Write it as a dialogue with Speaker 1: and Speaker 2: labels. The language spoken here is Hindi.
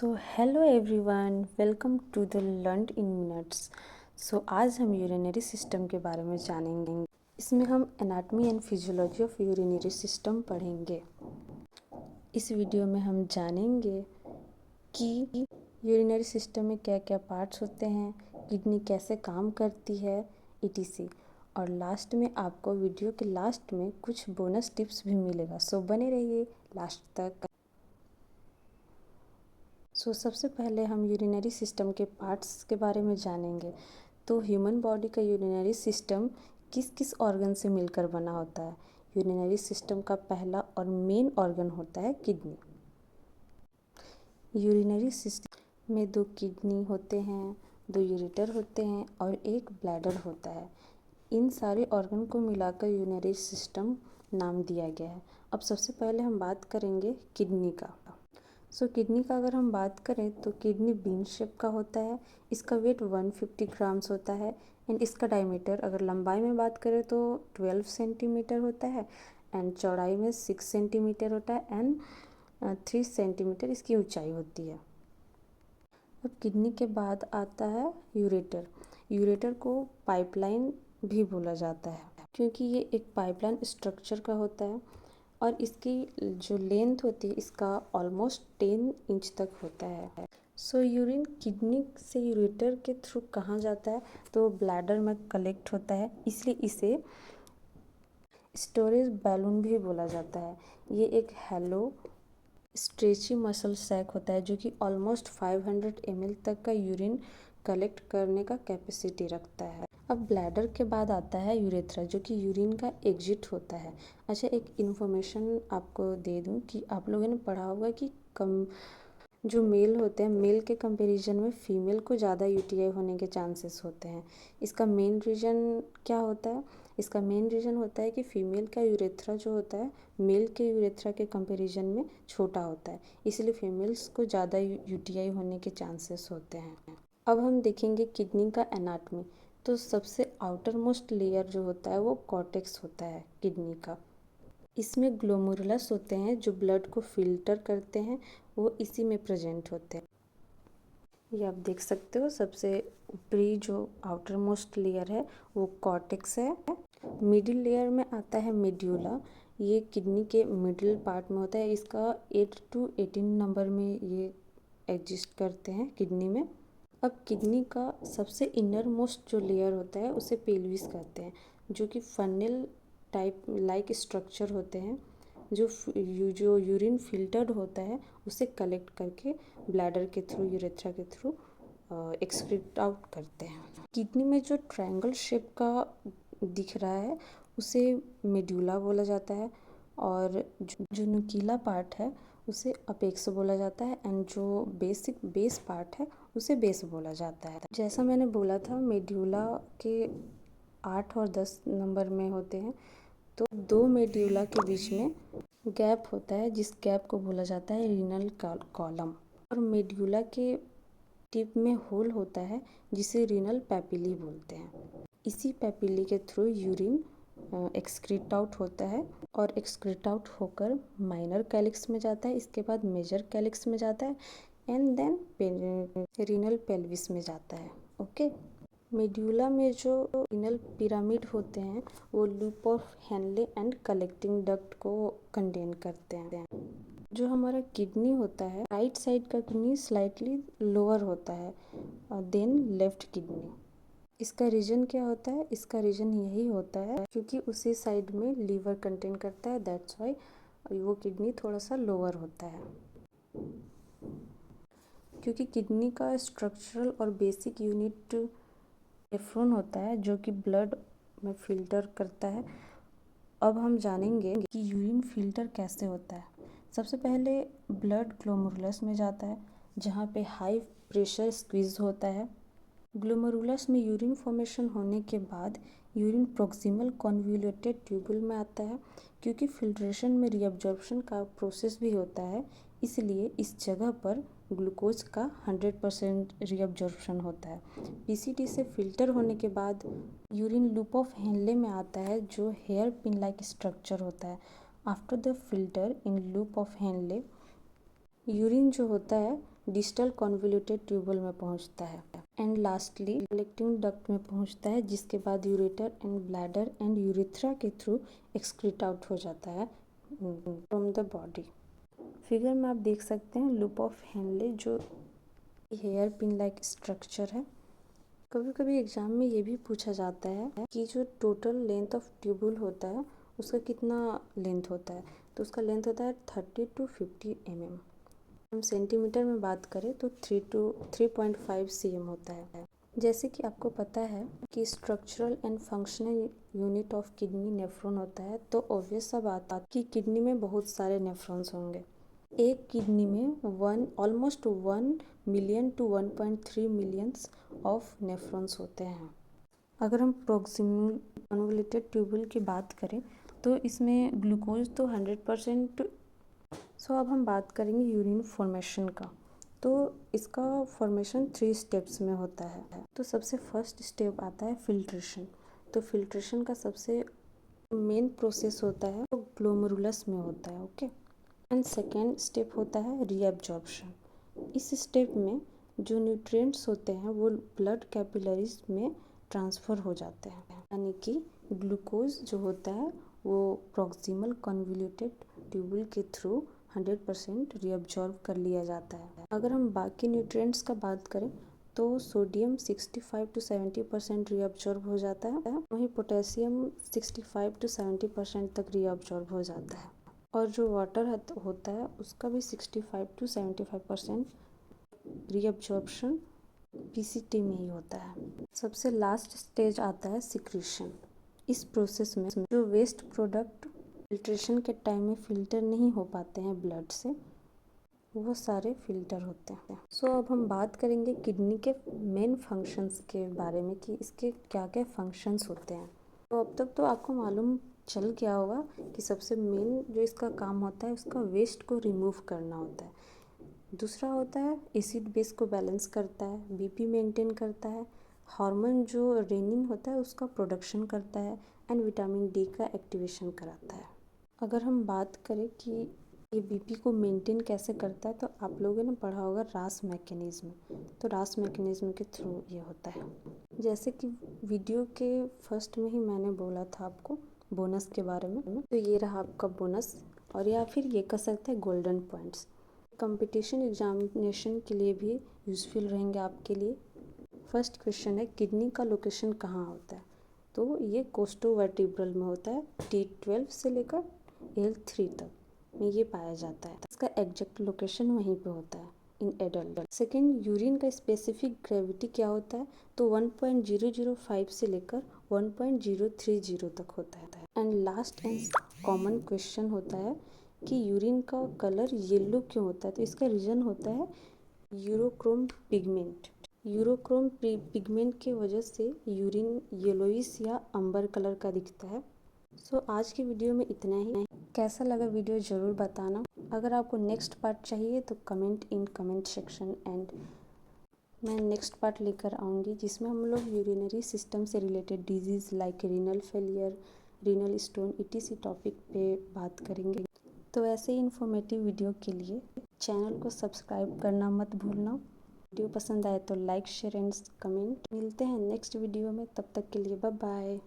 Speaker 1: So hello everyone, welcome to the learn in minutes. आज हम यूरिनरी सिस्टम के बारे में जानेंगे। इसमें हम anatomy and physiology of urinary system पढ़ेंगे। इस वीडियो में हम जानेंगे कि यूरिनरी सिस्टम में क्या क्या पार्ट्स होते हैं, किडनी कैसे काम करती है, etc। और लास्ट में आपको वीडियो के लास्ट में कुछ बोनस टिप्स भी मिलेगा। बने रहिए लास्ट तक। सबसे पहले हम यूरिनरी सिस्टम के पार्ट्स के बारे में जानेंगे। ह्यूमन बॉडी का यूरिनरी सिस्टम किस किस ऑर्गन से मिलकर बना होता है। यूरिनरी सिस्टम का पहला और मेन ऑर्गन होता है किडनी। यूरिनरी सिस्टम में 2 किडनी होते हैं, 2 यूरेटर होते हैं और एक ब्लैडर होता है। इन सारे ऑर्गन को मिलाकर यूरिनरी सिस्टम नाम दिया गया है। अब सबसे पहले हम बात करेंगे किडनी का। किडनी का अगर हम बात करें तो किडनी बीन शेप का होता है। इसका वेट 150 ग्राम्स होता है एंड इसका डायमीटर अगर लंबाई में बात करें तो 12 सेंटीमीटर होता है एंड चौड़ाई में 6 सेंटीमीटर होता है एंड 3 सेंटीमीटर इसकी ऊंचाई होती है। अब किडनी के बाद आता है यूरेटर। यूरेटर को पाइपलाइन भी बोला जाता है क्योंकि ये एक पाइपलाइन स्ट्रक्चर का होता है और इसकी जो लेंथ होती है इसका ऑलमोस्ट 10 इंच तक होता है। यूरिन किडनी से यूरेटर के थ्रू कहाँ जाता है तो ब्लैडर में कलेक्ट होता है, इसलिए इसे स्टोरेज बैलून भी बोला जाता है। ये एक हेलो स्ट्रेची मसल सैक होता है जो कि ऑलमोस्ट 500 ml तक का यूरिन कलेक्ट करने का कैपेसिटी रखता है। अब ब्लैडर के बाद आता है यूरेथ्रा जो कि यूरिन का एग्जिट होता है। अच्छा, एक इन्फॉर्मेशन आपको दे दूं कि आप लोगों ने पढ़ा होगा कि जो मेल होते हैं, मेल के कंपैरिजन में फीमेल को ज़्यादा यूटीआई होने के चांसेस होते हैं। इसका मेन रीज़न क्या होता है? इसका मेन रीज़न होता है कि फीमेल का यूरेथ्रा जो होता है मेल के यूरेथ्रा के कंपैरिजन में छोटा होता है, इसलिए फीमेल्स को ज़्यादा यूटीआई होने के चांसेस होते हैं। अब हम देखेंगे किडनी का एनाटॉमी। सबसे आउटर मोस्ट लेयर जो होता है वो कॉर्टेक्स होता है किडनी का। इसमें ग्लोमेरुलस होते हैं जो ब्लड को फिल्टर करते हैं, वो इसी में प्रेजेंट होते हैं। ये आप देख सकते हो, सबसे ऊपरी जो आउटर मोस्ट लेयर है वो कॉर्टेक्स है। मिडिल लेयर में आता है मेड्यूला। ये किडनी के मिडिल पार्ट में होता है। इसका 8 to 18 नंबर में ये एग्जिस्ट करते हैं किडनी में। अब किडनी का सबसे इनर मोस्ट जो लेयर होता है उसे पेल्विस कहते हैं, जो कि फनल टाइप लाइक स्ट्रक्चर होते हैं जो यूरिन फिल्टर्ड होता है उसे कलेक्ट करके ब्लैडर के थ्रू, यूरेथ्रा के थ्रू एक्सक्रीट आउट करते हैं। किडनी में जो ट्रायंगल शेप का दिख रहा है उसे मेड्यूला बोला जाता है और जो नुकीला पार्ट है उसे अपेक्स बोला जाता है एंड जो बेस पार्ट है उसे बेस बोला जाता है। जैसा मैंने बोला था, मेड्यूला के 8 और 10 नंबर में होते हैं, तो 2 मेड्यूला के बीच में गैप होता है जिस गैप को बोला जाता है रीनल कॉलम, और मेड्यूला के टिप में होल होता है जिसे रीनल पैपिली बोलते हैं। इसी पैपिली के थ्रू यूरिन एक्सक्रीट आउट होता है और एक्सक्रीट आउट होकर माइनर कैलिक्स में जाता है, इसके बाद मेजर कैलिक्स में जाता है एंड देन रीनल पेल्विस में जाता है। ओके, मेड्यूला में जो रीनल पिरामिड होते हैं वो loop of Henle and collecting duct को कंटेन करते हैं। जो हमारा किडनी होता है, राइट साइड का किडनी स्लाइटली लोअर होता है देन लेफ्ट किडनी। इसका रीजन क्या होता है? इसका रीजन यही होता है क्योंकि उसी साइड में लीवर कंटेन करता है, दैट्स वाई वो किडनी थोड़ा सा लोअर होता है। क्योंकि किडनी का स्ट्रक्चरल और बेसिक यूनिट नेफ्रॉन होता है जो कि ब्लड में फिल्टर करता है। अब हम जानेंगे कि यूरिन फिल्टर कैसे होता है। सबसे पहले ब्लड ग्लोमेरुलस में जाता है जहाँ पे हाई प्रेशर स्क्वीज होता है। ग्लोमेरुलस में यूरिन फॉर्मेशन होने के बाद यूरिन प्रोक्सिमल कॉन्वोल्यूटेड ट्यूबुल में आता है। क्योंकि फिल्ट्रेशन में रीअब्जॉर्प्शन का प्रोसेस भी होता है, इसलिए इस जगह पर ग्लूकोज का 100% रीअब्जॉर्प्शन होता है। पीसीटी से फिल्टर होने के बाद यूरिन लूप ऑफ हेनले में आता है जो हेयर पिन लाइक स्ट्रक्चर होता है। After the filter in loop of Henle urine जो होता है डिस्टल कॉन्वोल्यूटेड ट्यूबल में पहुंचता है एंड लास्टली कलेक्टिंग डक्ट में पहुंचता है, जिसके बाद ureter and bladder and urethra के थ्रू एक्सक्रीट आउट हो जाता है फ्रॉम द बॉडी। फिगर में आप देख सकते हैं लूप ऑफ हेनले जो हेयर पिन लाइक स्ट्रक्चर है। कभी कभी एग्जाम में ये भी पूछा जाता है कि जो टोटल लेंथ ऑफ ट्यूबुल होता है उसका कितना लेंथ होता है, तो उसका लेंथ होता है 30 to 50 mm। हम सेंटीमीटर में बात करें तो 3.5 cm होता है। जैसे कि आपको पता है कि structural and functional unit of kidney nephron होता है, तो ऑब्वियस सा बात है कि किडनी में बहुत सारे नेफ्रॉन्स होंगे। एक किडनी में almost 1 million to 1.3 millions of nephrons होते हैं। अगर हम प्रोक्सिमल कन्वोल्यूटेड ट्यूबुल की बात करें तो इसमें ग्लूकोज तो 100%। सो अब हम बात करेंगे यूरिन फॉर्मेशन का। तो इसका फॉर्मेशन 3 स्टेप्स में होता है। तो सबसे फर्स्ट स्टेप आता है फिल्ट्रेशन। तो फिल्ट्रेशन का सबसे मेन प्रोसेस होता है वो ग्लोमेरुलस में होता है, ओके। एंड सेकेंड स्टेप होता है रीअब्जॉर्प्शन। इस स्टेप में जो न्यूट्रिएंट्स होते हैं वो ब्लड कैपिलरीज में ट्रांसफ़र हो जाते हैं, यानी कि ग्लूकोज जो होता है वो प्रॉक्सिमल कन्वोल्यूटेड ट्यूबुल के थ्रू 100% रीअब्जॉर्ब कर लिया जाता है। अगर हम बाकी न्यूट्रिएंट्स का बात करें तो सोडियम 65 to 70% रीअब्जॉर्ब हो जाता है, वहीं पोटेशियम 65 to 70% तक रीअब्जॉर्ब हो जाता है, और जो वाटर होता है उसका भी 65 to 75% रीअब्जॉर्प्शन पीसीटी में ही होता है। सबसे लास्ट स्टेज आता है सिक्रीशन। इस प्रोसेस में जो वेस्ट प्रोडक्ट फिल्ट्रेशन के टाइम में फिल्टर नहीं हो पाते हैं ब्लड से, वो सारे फिल्टर होते हैं। सो अब हम बात करेंगे किडनी के मेन फंक्शंस के बारे में कि इसके क्या क्या फंक्शंस होते हैं। तो अब तक तो आपको मालूम चल गया होगा कि सबसे मेन जो इसका काम होता है उसका वेस्ट को रिमूव करना होता है। दूसरा होता है एसिड बेस को बैलेंस करता है, बीपी मेंटेन करता है, हार्मोन जो रेनिन होता है उसका प्रोडक्शन करता है, एंड विटामिन डी का एक्टिवेशन कराता है। अगर हम बात करें कि ये बीपी को मेंटेन कैसे करता है, तो आप लोगों ने पढ़ा होगा रास मैकेनिज्म। तो रास मैकेनिज्म के थ्रू ये होता है। जैसे कि वीडियो के फर्स्ट में ही मैंने बोला था आपको बोनस के बारे में, तो ये रहा आपका बोनस, और या फिर ये कह सकते हैं गोल्डन पॉइंट्स। कंपटीशन एग्जामिनेशन के लिए भी यूज़फुल रहेंगे आपके लिए। फर्स्ट क्वेश्चन है किडनी का लोकेशन कहाँ होता है, तो ये कोस्टोवर्टिब्रल में होता है, T12 से लेकर L3 तक में ये पाया जाता है। इसका एग्जैक्ट लोकेशन वहीं पे होता है इन एडल्ट। सेकेंड, यूरिन का स्पेसिफिक ग्रेविटी क्या होता है, तो 1.005 से लेकर 1.030 तक होता है। And last and common question होता है कि यूरिन का कलर येलो क्यों होता है, तो इसका रीज़न होता है यूरोक्रोम पिगमेंट। यूरोक्रोम पिगमेंट की वजह से यूरिन येलोइश या अंबर कलर का दिखता है। सो आज की वीडियो में इतना ही। कैसा लगा वीडियो ज़रूर बताना। अगर आपको नेक्स्ट पार्ट चाहिए तो comment in comment section, and मैं नेक्स्ट पार्ट लेकर आऊँगी जिसमें हम लोग यूरिनरी सिस्टम से related disease like renal failure, renal stone ETC topic पे बात करेंगे। तो ऐसे ही इन्फॉर्मेटिव वीडियो के लिए चैनल को सब्सक्राइब करना मत भूलना। वीडियो पसंद आए तो लाइक शेयर एंड कमेंट। मिलते हैं नेक्स्ट वीडियो में, तब तक के लिए बाय बाय।